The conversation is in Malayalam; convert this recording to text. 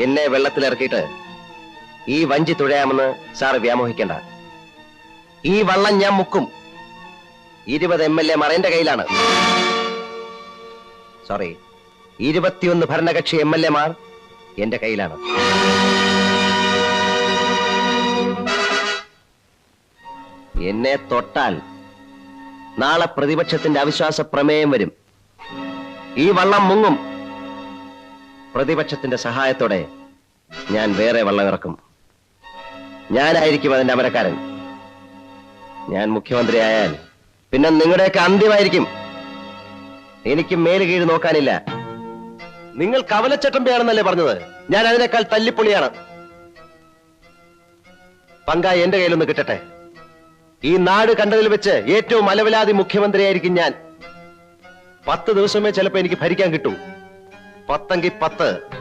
എന്നെ വെള്ളത്തിലിറക്കിയിട്ട് ഈ വഞ്ചി തുഴയാമെന്ന് സാറ് വ്യാമോഹിക്കണ്ട. ഈ വള്ളം ഞാൻ മുക്കും. 20 MLA മാർ എന്റെ കയ്യിലാണ്. സോറി, 21 ഭരണകക്ഷി MLA മാർ എന്റെ കയ്യിലാണ്. എന്നെ തൊട്ടാൽ നാളെ പ്രതിപക്ഷത്തിന്റെ അവിശ്വാസ പ്രമേയം വരും. ഈ വള്ളം മുങ്ങും. പ്രതിപക്ഷത്തിന്റെ സഹായത്തോടെ ഞാൻ വേറെ വള്ളം ഇറക്കും. ഞാനായിരിക്കും അതിന്റെ അമരക്കാരൻ. ഞാൻ മുഖ്യമന്ത്രിയായാൽ പിന്നെ നിങ്ങളുടെയൊക്കെ അന്ത്യമായിരിക്കും. എനിക്ക് മേലുകീഴ് നോക്കാനില്ല. നിങ്ങൾ കവലച്ചട്ടമ്പയാണെന്നല്ലേ പറഞ്ഞത്? ഞാൻ അതിനേക്കാൾ തല്ലിപ്പൊളിയാണ്. പങ്ക എന്റെ കയ്യിലൊന്ന് കിട്ടട്ടെ. ഈ നാട് കണ്ടതിൽ വെച്ച് ഏറ്റവും അലവലാതി മുഖ്യമന്ത്രിയായിരിക്കും ഞാൻ. 10 ദിവസമേ ചിലപ്പോ എനിക്ക് ഭരിക്കാൻ കിട്ടൂ. 10 എങ്കിൽ 10.